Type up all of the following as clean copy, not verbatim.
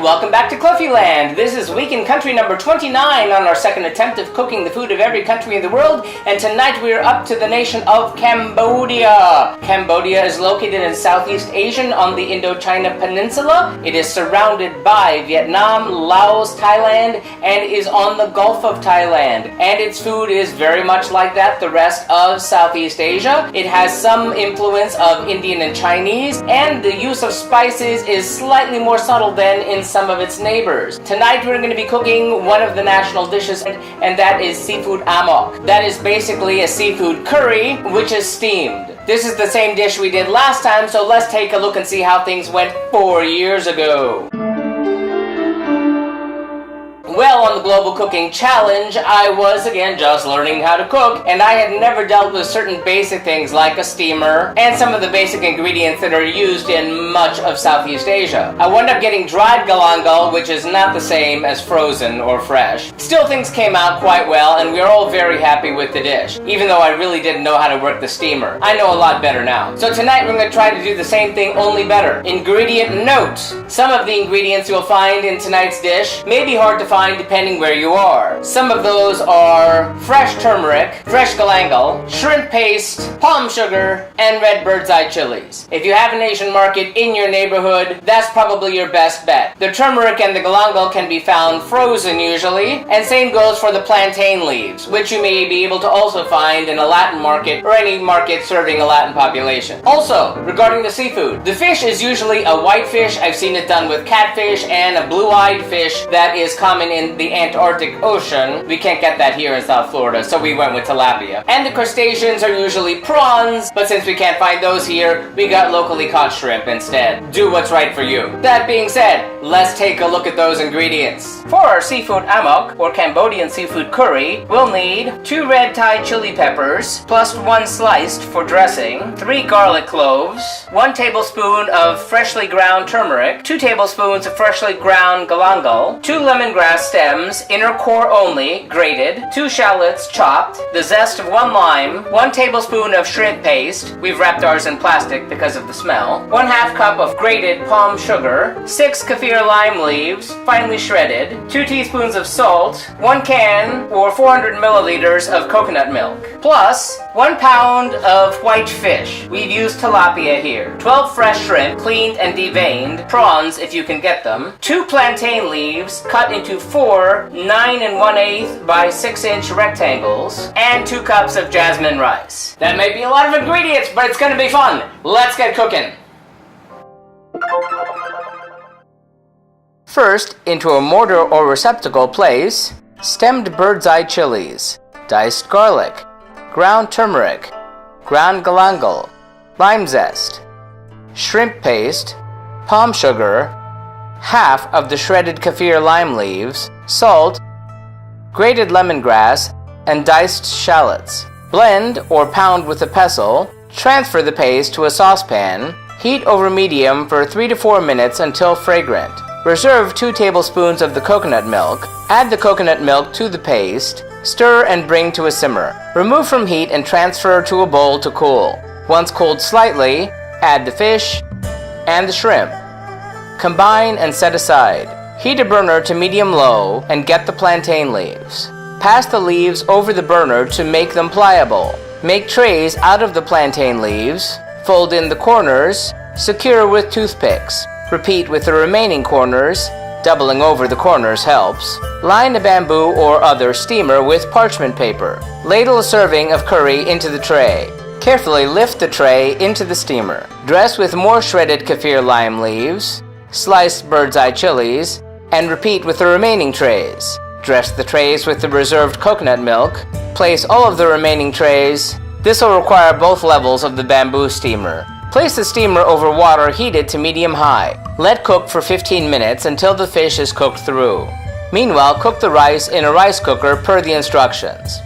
welcome back to Cliffieland. This is week in country number 29 on our second attempt of cooking the food of every country in the world, and tonight we are up to the nation of Cambodia. Cambodia is located in Southeast Asia on the Indochina Peninsula. It is surrounded by Vietnam, Laos, Thailand, and is on the Gulf of Thailand. And its food is very much like the rest of Southeast Asia. It has some influence of Indian and Chinese, and the use of spices is slightly more subtle than in some of its neighbors. Tonight we're going to be cooking one of the national dishes, and that is seafood amok. That is basically a seafood curry which is steamed. This is the same dish we did last time, so let's take a look and see how things went 4 years ago. Well, on the Global Cooking Challenge, I was again just learning how to cook, and I had never dealt with certain basic things like a steamer and some of the basic ingredients that are used in much of Southeast Asia. I wound up getting dried galangal, which is not the same as frozen or fresh. Still, things came out quite well, and we are all very happy with the dish, even though I really didn't know how to work the steamer. I know a lot better now. So tonight we're going to try to do the same thing, only better. Ingredient note. Some of the ingredients you'll find in tonight's dish may be hard to find depending where you are. Some of those are fresh turmeric, fresh galangal, shrimp paste, palm sugar, and red bird's eye chilies. If you have an Asian market in your neighborhood, that's probably your best bet. The turmeric and the galangal can be found frozen usually, and same goes for the plantain leaves, which you may be able to also find in a Latin market or any market serving a Latin population. Also, regarding the seafood, the fish is usually a white fish. I've seen it done with catfish, and a blue-eyed fish that is common in the Antarctic Ocean. We can't get that here in South Florida, so we went with tilapia. And the crustaceans are usually prawns, but since we can't find those here, we got locally caught shrimp instead. Do what's right for you. That being said, let's take a look at those ingredients. For our seafood amok, or Cambodian seafood curry, we'll need 2 red Thai chili peppers, plus 1 sliced for dressing, 3 garlic cloves, 1 tablespoon of freshly ground turmeric, 2 tablespoons of freshly ground galangal, 2 lemongrass stems, inner core only, grated, 2 shallots chopped, the zest of 1 lime, 1 tablespoon of shrimp paste, we've wrapped ours in plastic because of the smell, 1/2 cup of grated palm sugar, 6 kaffir lime leaves, finely shredded, 2 teaspoons of salt, 1 can or 400 milliliters of coconut milk, plus 1 pound of white fish. We've used tilapia here, 12 fresh shrimp, cleaned and deveined, prawns if you can get them, 2 plantain leaves cut into 4 9 1/8 by 6-inch rectangles, and 2 cups of jasmine rice. That may be a lot of ingredients, but it's gonna be fun. Let's get cooking. First, into a mortar or receptacle place stemmed bird's eye chilies, diced garlic, ground turmeric, ground galangal, lime zest, shrimp paste, palm sugar, half of the shredded kaffir lime leaves, salt, grated lemongrass, and diced shallots. Blend or pound with a pestle. Transfer the paste to a saucepan. Heat over medium for 3 to 4 minutes until fragrant. Reserve 2 tablespoons of the coconut milk. Add the coconut milk to the paste. Stir and bring to a simmer. Remove from heat and transfer to a bowl to cool. Once cooled slightly, add the fish and the shrimp. Combine and set aside. Heat a burner to medium-low and get the plantain leaves. Pass the leaves over the burner to make them pliable. Make trays out of the plantain leaves. Fold in the corners. Secure with toothpicks. Repeat with the remaining corners. Doubling over the corners helps. Line a bamboo or other steamer with parchment paper. Ladle a serving of curry into the tray. Carefully lift the tray into the steamer. Dress with more shredded kaffir lime leaves, sliced bird's eye chilies, and repeat with the remaining trays. Dress the trays with the reserved coconut milk. Place all of the remaining trays. This will require both levels of the bamboo steamer. Place the steamer over water heated to medium-high. Let cook for 15 minutes until the fish is cooked through. Meanwhile, cook the rice in a rice cooker per the instructions.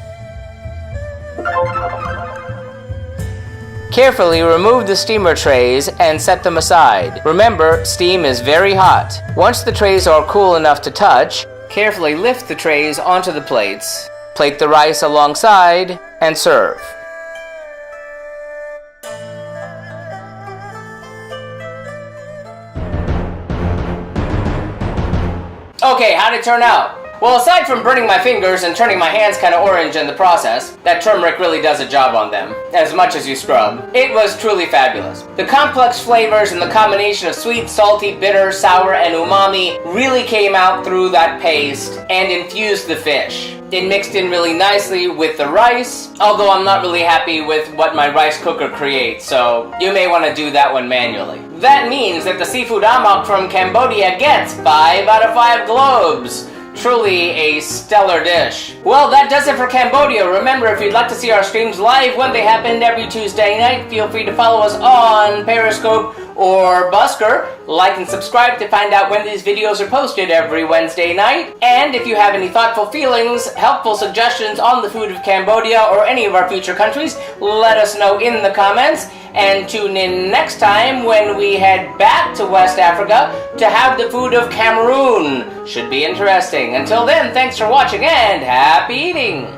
Carefully remove the steamer trays and set them aside. Remember, steam is very hot. Once the trays are cool enough to touch, carefully lift the trays onto the plates. Plate the rice alongside and serve. Okay, how'd it turn out? Well, aside from burning my fingers and turning my hands kind of orange in the process, that turmeric really does a job on them, as much as you scrub. It was truly fabulous. The complex flavors and the combination of sweet, salty, bitter, sour, and umami really came out through that paste and infused the fish. It mixed in really nicely with the rice, although I'm not really happy with what my rice cooker creates, so you may want to do that one manually. That means that the seafood amok from Cambodia gets 5 out of 5 globes. Truly a stellar dish. Well, that does it for Cambodia. Remember, if you'd like to see our streams live when they happen every Tuesday night, feel free to follow us on Periscope or Busker. Like and subscribe to find out when these videos are posted every Wednesday night. And if you have any thoughtful feelings, helpful suggestions on the food of Cambodia or any of our future countries, let us know in the comments. And tune in next time when we head back to West Africa to have the food of Cameroon. Should be interesting. Until then, thanks for watching and happy eating!